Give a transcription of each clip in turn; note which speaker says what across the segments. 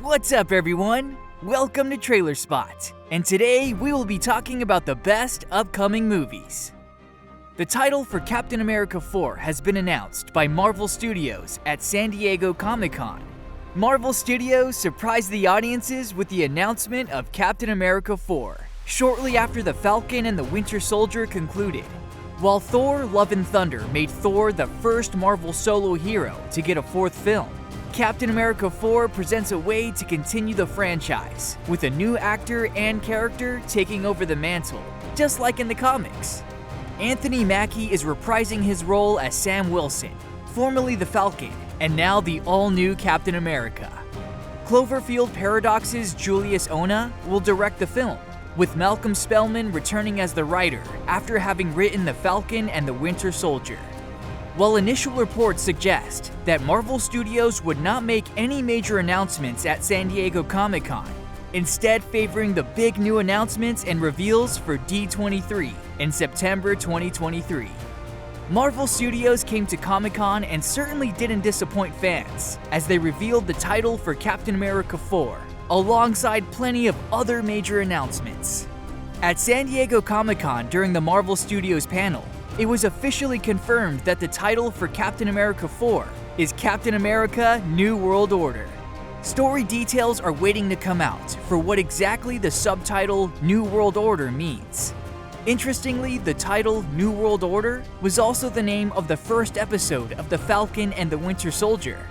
Speaker 1: What's up, everyone? Welcome to TrailerSpot, and today we will be talking about the best upcoming movies. The title for Captain America 4 has been announced by Marvel Studios at San Diego Comic-Con. Marvel Studios surprised the audiences with the announcement of Captain America 4, shortly after The Falcon and the Winter Soldier concluded. While Thor: Love and Thunder made Thor the first Marvel solo hero to get a fourth film, Captain America 4 presents a way to continue the franchise, with a new actor and character taking over the mantle, just like in the comics. Anthony Mackie is reprising his role as Sam Wilson, formerly the Falcon, and now the all-new Captain America. Cloverfield Paradox's Julius Ona will direct the film, with Malcolm Spellman returning as the writer after having written The Falcon and the Winter Soldier. While initial reports suggest that Marvel Studios would not make any major announcements at San Diego Comic-Con, instead favoring the big new announcements and reveals for D23 in September 2023. Marvel Studios came to Comic-Con and certainly didn't disappoint fans, as they revealed the title for Captain America 4, alongside plenty of other major announcements. At San Diego Comic-Con during the Marvel Studios panel, it was officially confirmed that the title for Captain America 4 is Captain America: New World Order. Story details are waiting to come out for what exactly the subtitle New World Order means. Interestingly, the title New World Order was also the name of the first episode of The Falcon and the Winter Soldier.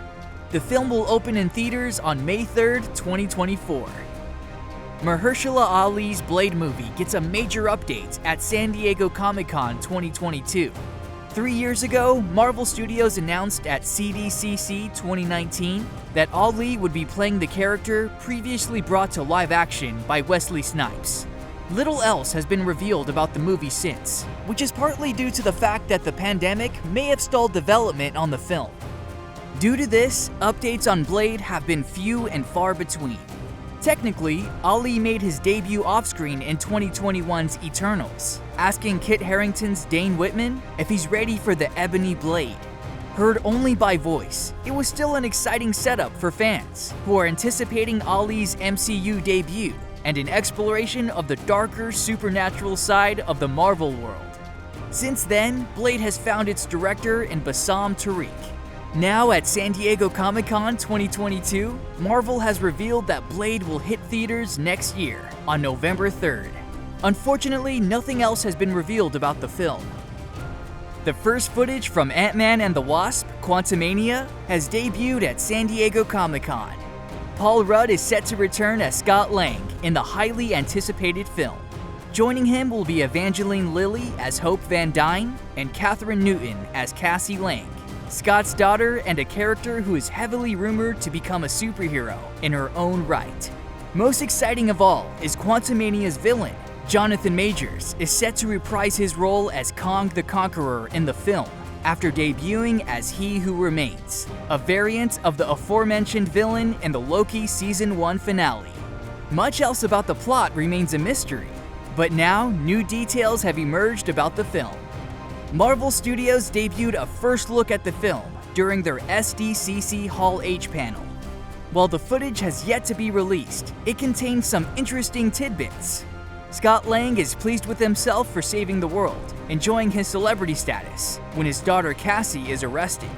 Speaker 1: The film will open in theaters on May 3rd, 2024. Mahershala Ali's Blade movie gets a major update at San Diego Comic-Con 2022. 3 years ago, Marvel Studios announced at CDCC 2019 that Ali would be playing the character previously brought to live action by Wesley Snipes. Little else has been revealed about the movie since, which is partly due to the fact that the pandemic may have stalled development on the film. Due to this, updates on Blade have been few and far between. Technically, Ali made his debut off-screen in 2021's Eternals, asking Kit Harington's Dane Whitman if he's ready for the Ebony Blade. Heard only by voice, it was still an exciting setup for fans who are anticipating Ali's MCU debut and an exploration of the darker supernatural side of the Marvel world. Since then, Blade has found its director in Bassam Tariq. Now at San Diego Comic-Con 2022, Marvel has revealed that Blade will hit theaters next year, on November 3rd. Unfortunately, nothing else has been revealed about the film. The first footage from Ant-Man and the Wasp: Quantumania has debuted at San Diego Comic-Con. Paul Rudd is set to return as Scott Lang in the highly anticipated film. Joining him will be Evangeline Lilly as Hope Van Dyne and Katherine Newton as Cassie Lang, Scott's daughter and a character who is heavily rumored to become a superhero in her own right. Most exciting of all is Quantumania's villain, Jonathan Majors, is set to reprise his role as Kang the Conqueror in the film, after debuting as He Who Remains, a variant of the aforementioned villain in the Loki Season 1 finale. Much else about the plot remains a mystery, but now new details have emerged about the film. Marvel Studios debuted a first look at the film during their SDCC Hall H panel. While the footage has yet to be released, it contains some interesting tidbits. Scott Lang is pleased with himself for saving the world, enjoying his celebrity status, when his daughter Cassie is arrested.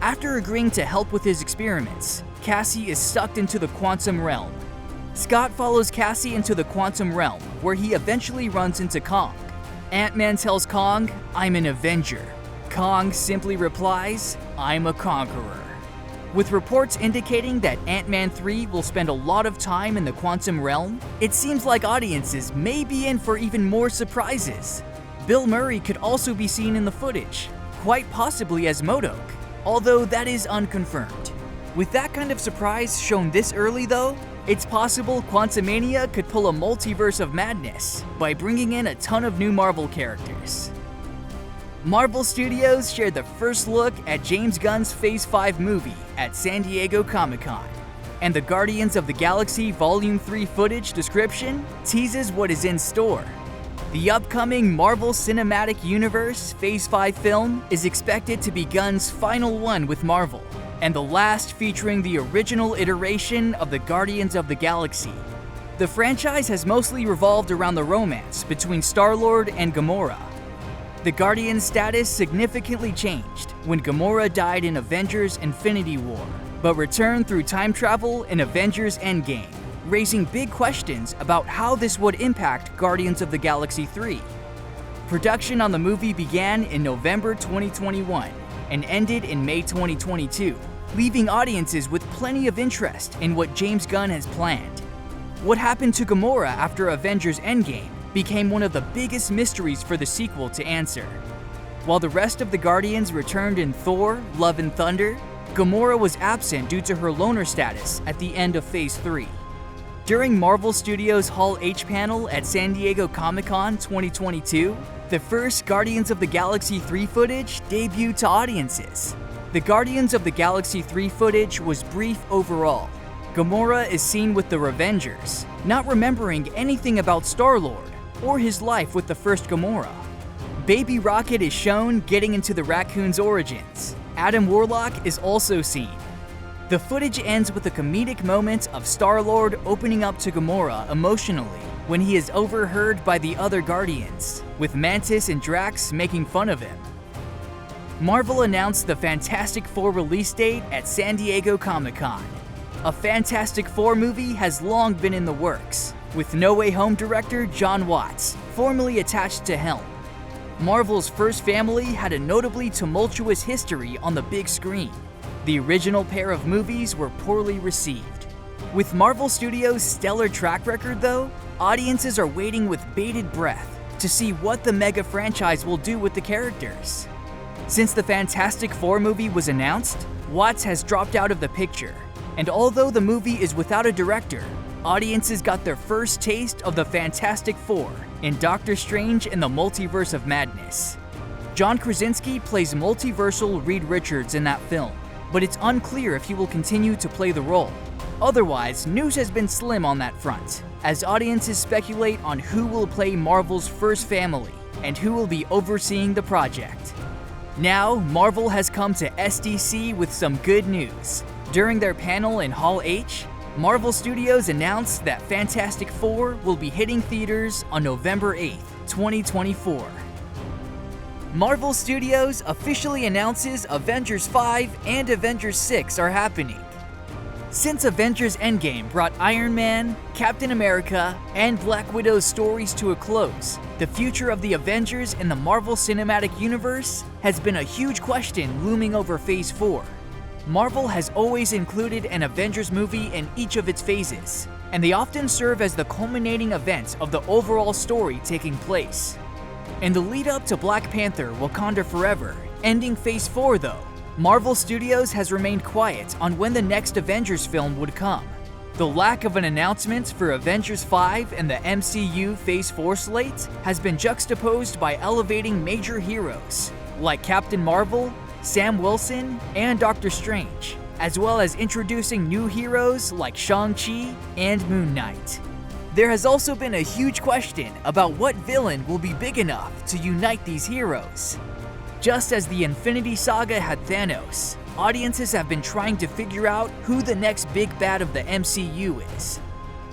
Speaker 1: After agreeing to help with his experiments, Cassie is sucked into the quantum realm. Scott follows Cassie into the quantum realm, where he eventually runs into Kang. Ant-Man tells Kang, "I'm an Avenger." Kang simply replies, "I'm a conqueror." With reports indicating that Ant-Man 3 will spend a lot of time in the quantum realm, it seems like audiences may be in for even more surprises. Bill Murray could also be seen in the footage, quite possibly as MODOK, although that is unconfirmed. With that kind of surprise shown this early though, it's possible Quantumania could pull a multiverse of madness by bringing in a ton of new Marvel characters. Marvel Studios shared the first look at James Gunn's Phase 5 movie at San Diego Comic-Con, and the Guardians of the Galaxy Volume 3 footage description teases what is in store. The upcoming Marvel Cinematic Universe Phase 5 film is expected to be Gunn's final one with Marvel, and the last featuring the original iteration of the Guardians of the Galaxy. The franchise has mostly revolved around the romance between Star-Lord and Gamora. The Guardian's status significantly changed when Gamora died in Avengers Infinity War, but returned through time travel in Avengers Endgame, raising big questions about how this would impact Guardians of the Galaxy 3. Production on the movie began in November 2021 and ended in May 2022, leaving audiences with plenty of interest in what James Gunn has planned. What happened to Gamora after Avengers Endgame became one of the biggest mysteries for the sequel to answer. While the rest of the Guardians returned in Thor: Love and Thunder, Gamora was absent due to her loner status at the end of Phase 3. During Marvel Studios' Hall H panel at San Diego Comic-Con 2022, the first Guardians of the Galaxy 3 footage debuted to audiences. The Guardians of the Galaxy 3 footage was brief overall. Gamora is seen with the Revengers, not remembering anything about Star-Lord or his life with the first Gamora. Baby Rocket is shown getting into the Raccoon's origins. Adam Warlock is also seen. The footage ends with a comedic moment of Star-Lord opening up to Gamora emotionally when he is overheard by the other Guardians, with Mantis and Drax making fun of him. Marvel announced the Fantastic Four release date at San Diego Comic-Con. A Fantastic Four movie has long been in the works, with No Way Home director Jon Watts formally attached to helm. Marvel's first family had a notably tumultuous history on the big screen. The original pair of movies were poorly received. With Marvel Studios' stellar track record though, audiences are waiting with bated breath to see what the mega franchise will do with the characters. Since the Fantastic Four movie was announced, Watts has dropped out of the picture, and although the movie is without a director, audiences got their first taste of the Fantastic Four in Doctor Strange and the Multiverse of Madness. John Krasinski plays multiversal Reed Richards in that film, but it's unclear if he will continue to play the role. Otherwise, news has been slim on that front, as audiences speculate on who will play Marvel's first family and who will be overseeing the project. Now, Marvel has come to SDC with some good news. During their panel in Hall H, Marvel Studios announced that Fantastic Four will be hitting theaters on November 8th, 2024. Marvel Studios officially announces Avengers 5 and Avengers 6 are happening. Since Avengers Endgame brought Iron Man, Captain America, and Black Widow's stories to a close, the future of the Avengers in the Marvel Cinematic Universe has been a huge question looming over Phase 4. Marvel has always included an Avengers movie in each of its phases, and they often serve as the culminating event of the overall story taking place. In the lead-up to Black Panther: Wakanda Forever, ending Phase 4 though, Marvel Studios has remained quiet on when the next Avengers film would come. The lack of an announcement for Avengers 5 and the MCU Phase 4 slate has been juxtaposed by elevating major heroes like Captain Marvel, Sam Wilson, and Doctor Strange, as well as introducing new heroes like Shang-Chi and Moon Knight. There has also been a huge question about what villain will be big enough to unite these heroes. Just as the Infinity Saga had Thanos, audiences have been trying to figure out who the next big bad of the MCU is.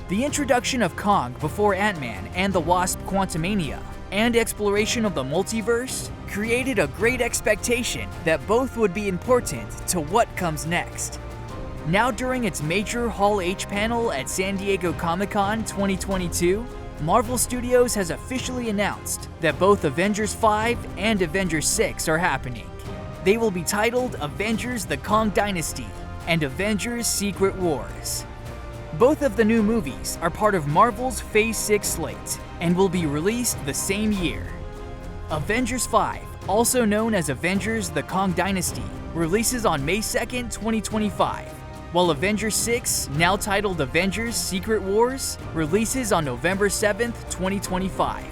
Speaker 1: The introduction of Kang before Ant-Man and the Wasp Quantumania, and exploration of the multiverse, created a great expectation that both would be important to what comes next. Now during its major Hall H panel at San Diego Comic-Con 2022, Marvel Studios has officially announced that both Avengers 5 and Avengers 6 are happening. They will be titled Avengers: The Kang Dynasty and Avengers: Secret Wars. Both of the new movies are part of Marvel's Phase 6 slate and will be released the same year. Avengers 5, also known as Avengers: The Kang Dynasty, releases on May 2nd, 2025, while Avengers 6, now titled Avengers: Secret Wars, releases on November 7th, 2025.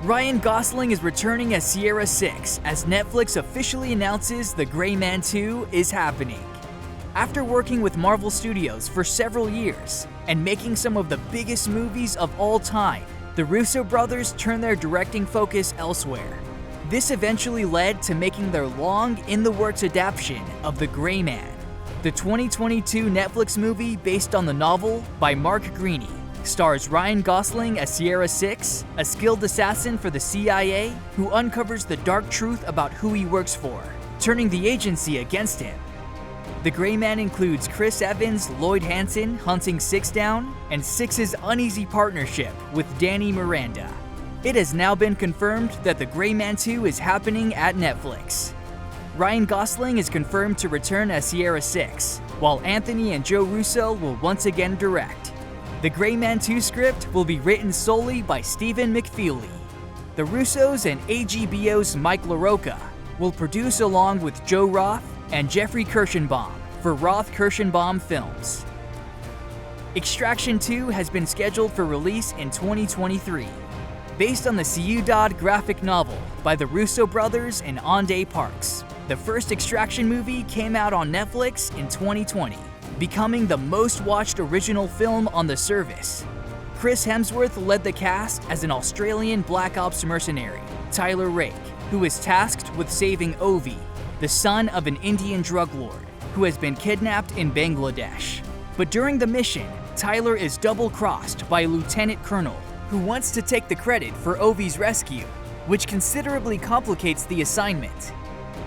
Speaker 1: Ryan Gosling is returning as Sierra 6 as Netflix officially announces The Gray Man 2 is happening. After working with Marvel Studios for several years and making some of the biggest movies of all time, the Russo brothers turned their directing focus elsewhere. This eventually led to making their long-in-the-works adaptation of The Gray Man. The 2022 Netflix movie based on the novel by Mark Greaney stars Ryan Gosling as Sierra 6, a skilled assassin for the CIA who uncovers the dark truth about who he works for, turning the agency against him. The Gray Man includes Chris Evans' Lloyd Hansen hunting Six down, and Six's uneasy partnership with Danny Miranda. It has now been confirmed that The Gray Man 2 is happening at Netflix. Ryan Gosling is confirmed to return as Sierra 6, while Anthony and Joe Russo will once again direct. The Gray Man 2 script will be written solely by Stephen McFeely. The Russos and AGBO's Mike LaRocca will produce along with Joe Roth and Jeffrey Kirschenbaum for Roth Kirschenbaum Films. Extraction 2 has been scheduled for release in 2023. Based on the Ciudad graphic novel by the Russo brothers and Ande Parks, the first Extraction movie came out on Netflix in 2020, becoming the most watched original film on the service. Chris Hemsworth led the cast as an Australian Black Ops mercenary, Tyler Rake, who is tasked with saving Ovi, the son of an Indian drug lord who has been kidnapped in Bangladesh. But during the mission, Tyler is double-crossed by a lieutenant colonel who wants to take the credit for Ovi's rescue, which considerably complicates the assignment.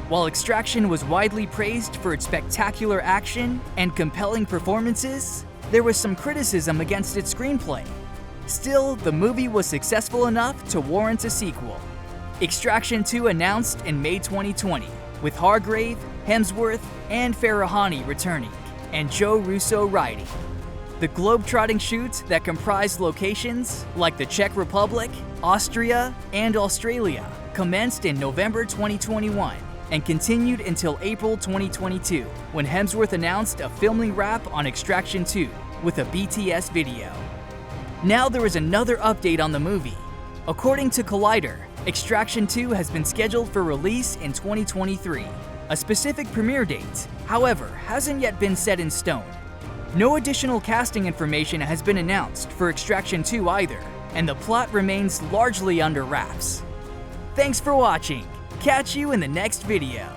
Speaker 1: While Extraction was widely praised for its spectacular action and compelling performances, there was some criticism against its screenplay. Still, the movie was successful enough to warrant a sequel. Extraction 2 announced in May 2020, with Hargrave, Hemsworth, and Farahani returning, and Joe Russo writing. The globe-trotting shoots that comprised locations like the Czech Republic, Austria, and Australia commenced in November 2021 and continued until April 2022, when Hemsworth announced a filming wrap on Extraction 2 with a BTS video. Now there is another update on the movie. According to Collider, Extraction 2 has been scheduled for release in 2023. A specific premiere date, however, hasn't yet been set in stone. No additional casting information has been announced for Extraction 2 either, and the plot remains largely under wraps. Thanks for watching. Catch you in the next video.